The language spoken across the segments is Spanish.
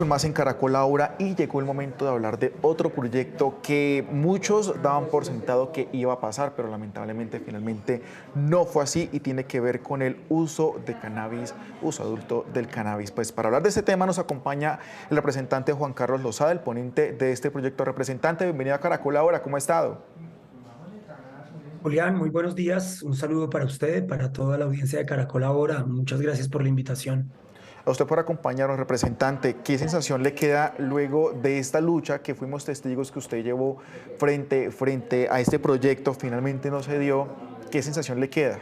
Más en Caracol ahora y llegó el momento de hablar de otro proyecto que muchos daban por sentado que iba a pasar, pero lamentablemente finalmente no fue así y tiene que ver con el uso de cannabis, uso adulto del cannabis. Pues para hablar de este tema nos acompaña el representante Juan Carlos Lozada, el ponente de este proyecto. Representante, bienvenido a Caracol ahora, ¿cómo ha estado? Julián, muy buenos días. Un saludo para usted, para toda la audiencia de Caracol Ahora. Muchas gracias por la invitación. A usted por acompañarnos, representante. ¿Qué sensación le queda luego de esta lucha que fuimos testigos que usted llevó frente a este proyecto? Finalmente no se dio. ¿Qué sensación le queda?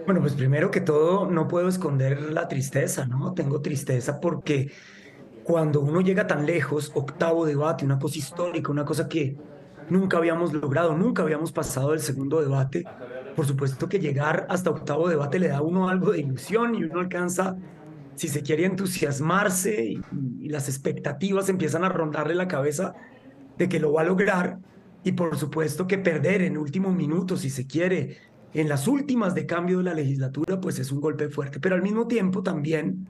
Bueno, pues primero que todo, no puedo esconder la tristeza, ¿no? Tengo tristeza porque cuando uno llega tan lejos, octavo debate, una cosa histórica, una cosa que nunca habíamos logrado, nunca habíamos pasado del segundo debate. Por supuesto que llegar hasta octavo debate le da a uno algo de ilusión y uno alcanza, si se quiere, entusiasmarse y las expectativas empiezan a rondarle la cabeza de que lo va a lograr y por supuesto que perder en último minuto, si se quiere, en las últimas de cambio de la legislatura, pues es un golpe fuerte. Pero al mismo tiempo también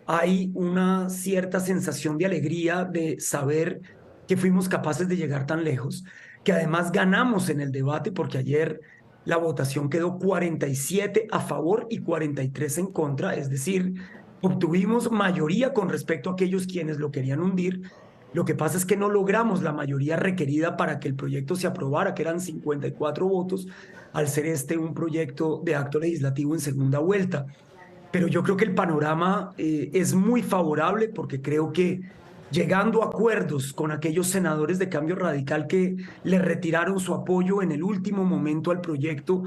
hay una cierta sensación de alegría de saber que fuimos capaces de llegar tan lejos, que además ganamos en el debate porque ayer la votación quedó 47 a favor y 43 en contra, es decir, obtuvimos mayoría con respecto a aquellos quienes lo querían hundir. Lo que pasa es que no logramos la mayoría requerida para que el proyecto se aprobara, que eran 54 votos, al ser este un proyecto de acto legislativo en segunda vuelta. Pero yo creo que el panorama es muy favorable porque creo que llegando a acuerdos con aquellos senadores de Cambio Radical que le retiraron su apoyo en el último momento al proyecto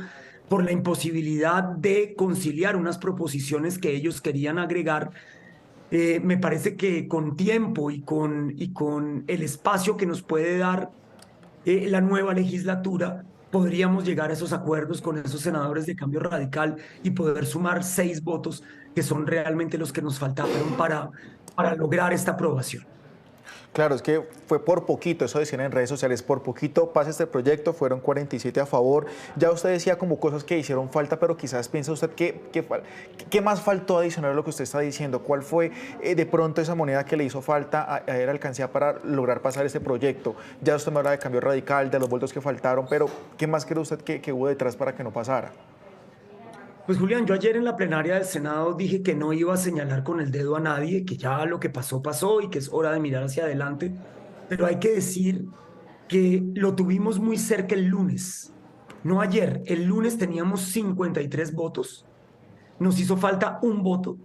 por la imposibilidad de conciliar unas proposiciones que ellos querían agregar, me parece que con tiempo y con el espacio que nos puede dar la nueva legislatura, podríamos llegar a esos acuerdos con esos senadores de Cambio Radical y poder sumar 6 votos, que son realmente los que nos faltaron para lograr esta aprobación. Claro, es que fue por poquito, eso decían en redes sociales, por poquito pasa este proyecto, fueron 47 a favor. Ya usted decía como cosas que hicieron falta, pero quizás piensa usted qué más faltó adicional a lo que usted está diciendo. ¿Cuál fue de pronto esa moneda que le hizo falta a la alcancía para lograr pasar este proyecto? Ya usted me habla de cambio radical, de los votos que faltaron, pero ¿qué más cree usted que hubo detrás para que no pasara? Pues Julián, yo ayer en la plenaria del Senado dije que no iba a señalar con el dedo a nadie, que ya lo que pasó pasó y que es hora de mirar hacia adelante, pero hay que decir que lo tuvimos muy cerca el lunes, no ayer. El lunes teníamos 53 votos, nos hizo falta un voto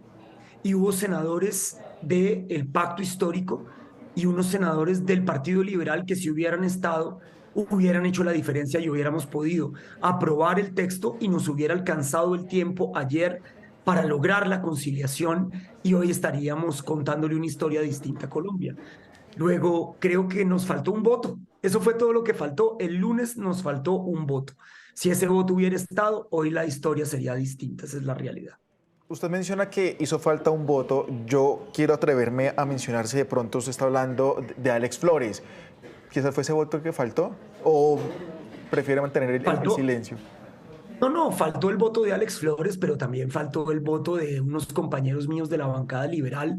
y hubo senadores del Pacto Histórico y unos senadores del Partido Liberal que si hubieran estado, hubieran hecho la diferencia y hubiéramos podido aprobar el texto y nos hubiera alcanzado el tiempo ayer para lograr la conciliación y hoy estaríamos contándole una historia distinta a Colombia. Luego, creo que nos faltó un voto. Eso fue todo lo que faltó. El lunes nos faltó un voto. Si ese voto hubiera estado, hoy la historia sería distinta. Esa es la realidad. Usted menciona que hizo falta un voto. Yo quiero atreverme a mencionar si de pronto usted está hablando de Alex Flores. ¿Quizás fue ese voto el que faltó? ¿O prefiere mantener el Faltó, silencio? no, no, faltó el voto de Alex Flores, pero también faltó el voto de unos compañeros míos de la bancada liberal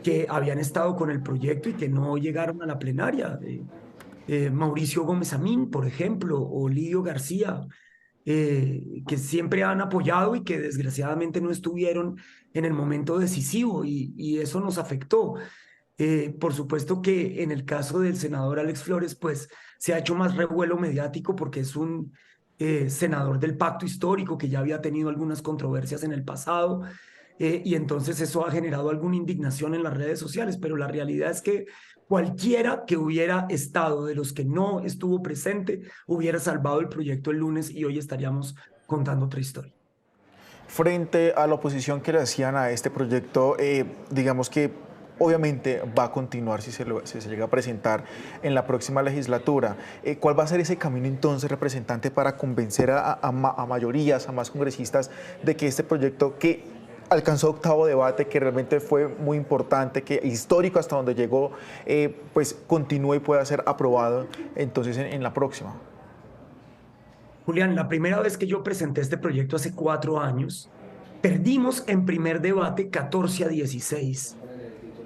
que habían estado con el proyecto y que no llegaron a la plenaria. Mauricio Gómez Amín, por ejemplo, o Lidio García, que siempre han apoyado y que desgraciadamente no estuvieron en el momento decisivo y eso nos afectó. Por supuesto que en el caso del senador Alex Flores, pues se ha hecho más revuelo mediático porque es un senador del pacto histórico que ya había tenido algunas controversias en el pasado, y entonces eso ha generado alguna indignación en las redes sociales, pero la realidad es que cualquiera que hubiera estado de los que no estuvo presente hubiera salvado el proyecto el lunes y hoy estaríamos contando otra historia. Frente a la oposición que le hacían a este proyecto, digamos que obviamente va a continuar si se llega a presentar en la próxima legislatura. ¿Cuál va a ser ese camino entonces, representante, para convencer a mayorías, a más congresistas, de que este proyecto que alcanzó octavo debate, que realmente fue muy importante, que histórico hasta donde llegó, pues continúe y pueda ser aprobado entonces en la próxima? Julián, la primera vez que yo presenté este proyecto hace 4 años, perdimos en primer debate 14 a 16.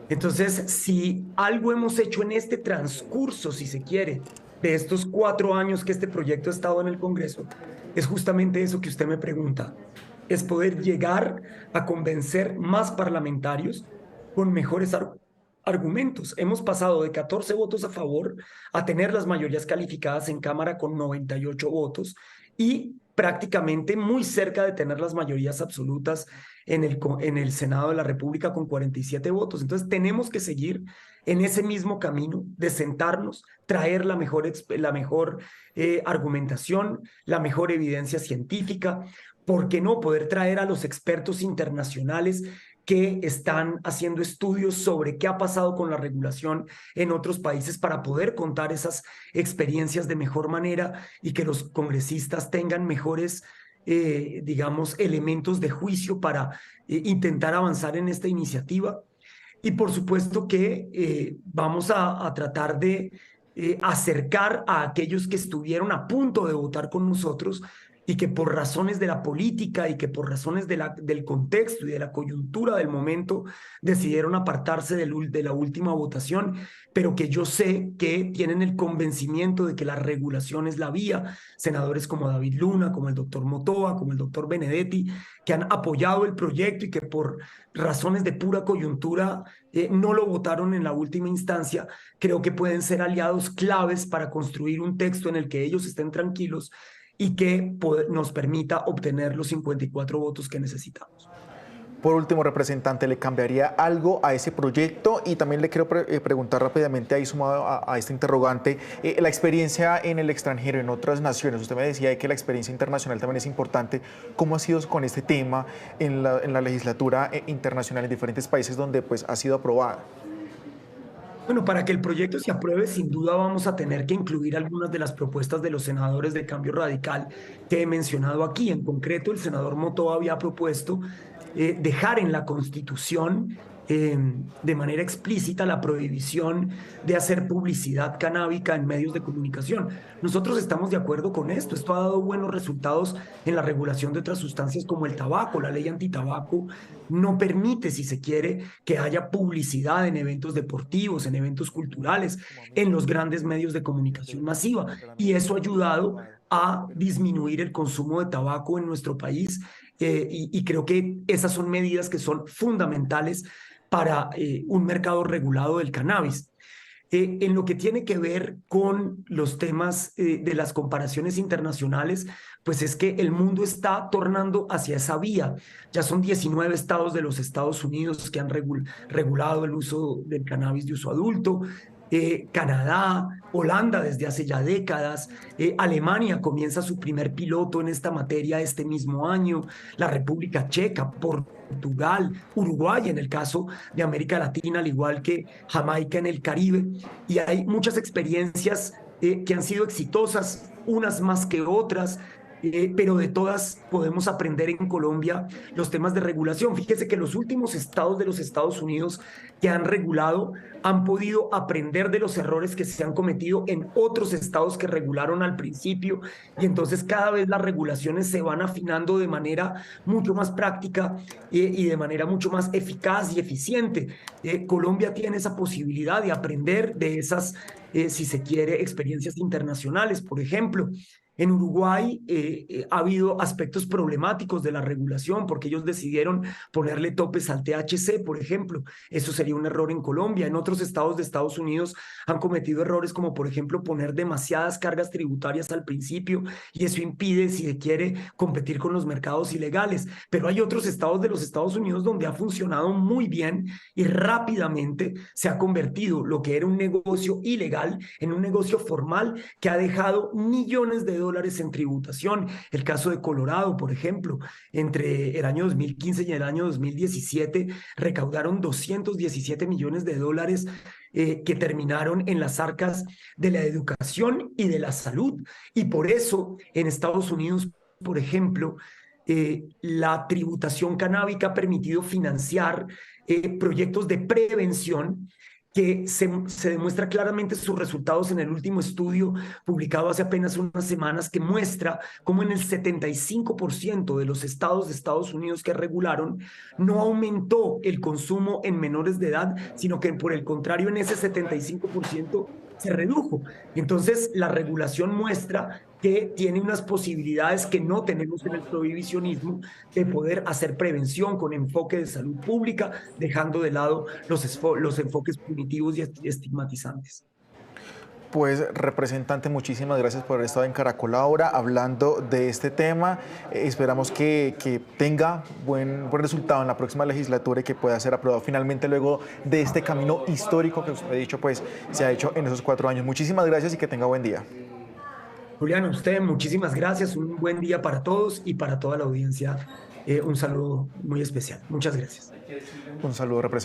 Entonces, si algo hemos hecho en este transcurso, si se quiere, de estos 4 años que este proyecto ha estado en el Congreso, es justamente eso que usted me pregunta, es poder llegar a convencer más parlamentarios con mejores argumentos. Hemos pasado de 14 votos a favor a tener las mayorías calificadas en Cámara con 98 votos y prácticamente muy cerca de tener las mayorías absolutas en el Senado de la República con 47 votos. Entonces tenemos que seguir en ese mismo camino de sentarnos, traer la mejor argumentación, la mejor evidencia científica, ¿por qué no poder traer a los expertos internacionales que están haciendo estudios sobre qué ha pasado con la regulación en otros países para poder contar esas experiencias de mejor manera y que los congresistas tengan mejores, digamos, elementos de juicio para intentar avanzar en esta iniciativa? Y por supuesto que vamos a tratar de acercar a aquellos que estuvieron a punto de votar con nosotros y que por razones de la política y que por razones del contexto y de la coyuntura del momento decidieron apartarse de la última votación, pero que yo sé que tienen el convencimiento de que la regulación es la vía. Senadores como David Luna, como el doctor Motoa, como el doctor Benedetti, que han apoyado el proyecto y que por razones de pura coyuntura no lo votaron en la última instancia, creo que pueden ser aliados claves para construir un texto en el que ellos estén tranquilos y que nos permita obtener los 54 votos que necesitamos. Por último, representante, ¿le cambiaría algo a ese proyecto? Y también le quiero preguntar rápidamente, ahí sumado a este interrogante, la experiencia en el extranjero, en otras naciones. Usted me decía que la experiencia internacional también es importante. ¿Cómo ha sido con este tema en la legislatura internacional en diferentes países donde pues, ha sido aprobada? Bueno, para que el proyecto se apruebe, sin duda vamos a tener que incluir algunas de las propuestas de los senadores de Cambio Radical que he mencionado aquí. En concreto, el senador Motoa había propuesto dejar en la Constitución de manera explícita la prohibición de hacer publicidad canábica en medios de comunicación. Nosotros estamos de acuerdo con esto. Esto ha dado buenos resultados en la regulación de otras sustancias como el tabaco. La ley antitabaco no permite, si se quiere, que haya publicidad en eventos deportivos, en eventos culturales, en los grandes medios de comunicación masiva. Y eso ha ayudado a disminuir el consumo de tabaco en nuestro país. Y creo que esas son medidas que son fundamentales para un mercado regulado del cannabis. En lo que tiene que ver con los temas de las comparaciones internacionales, pues es que el mundo está tornando hacia esa vía. Ya son 19 estados de los Estados Unidos que han regulado el uso del cannabis de uso adulto. Canadá, Holanda desde hace ya décadas, Alemania comienza su primer piloto en esta materia este mismo año, la República Checa, Portugal, Uruguay en el caso de América Latina, al igual que Jamaica en el Caribe, y hay muchas experiencias que han sido exitosas, unas más que otras, pero de todas podemos aprender en Colombia los temas de regulación. Fíjese que los últimos estados de los Estados Unidos que han regulado han podido aprender de los errores que se han cometido en otros estados que regularon al principio, y entonces cada vez las regulaciones se van afinando de manera mucho más práctica y de manera mucho más eficaz y eficiente. Colombia tiene esa posibilidad de aprender de esas, si se quiere, experiencias internacionales. Por ejemplo, en Uruguay ha habido aspectos problemáticos de la regulación porque ellos decidieron ponerle topes al THC, por ejemplo. Eso sería un error en Colombia. En otros estados de Estados Unidos han cometido errores como, por ejemplo, poner demasiadas cargas tributarias al principio, y eso impide, si se quiere, competir con los mercados ilegales. Pero hay otros estados de los Estados Unidos donde ha funcionado muy bien y rápidamente se ha convertido lo que era un negocio ilegal en un negocio formal que ha dejado millones de dólares en tributación. El caso de Colorado, por ejemplo, entre el año 2015 y el año 2017 recaudaron 217 millones de dólares que terminaron en las arcas de la educación y de la salud. Y por eso en Estados Unidos, por ejemplo, la tributación canábica ha permitido financiar proyectos de prevención que se demuestra claramente sus resultados en el último estudio publicado hace apenas unas semanas, que muestra cómo en el 75% de los estados de Estados Unidos que regularon no aumentó el consumo en menores de edad, sino que por el contrario en ese 75% se redujo. Entonces, la regulación muestra que tiene unas posibilidades que no tenemos en el prohibicionismo de poder hacer prevención con enfoque de salud pública, dejando de lado los enfoques punitivos y estigmatizantes. Pues, representante, muchísimas gracias por haber estado en Caracol Ahora hablando de este tema. Esperamos que tenga buen resultado en la próxima legislatura y que pueda ser aprobado finalmente luego de este camino histórico que usted ha dicho, pues se ha hecho en esos 4 años. Muchísimas gracias y que tenga buen día. Julián, a usted muchísimas gracias, un buen día para todos y para toda la audiencia. Un saludo muy especial. Muchas gracias. Un saludo, representante.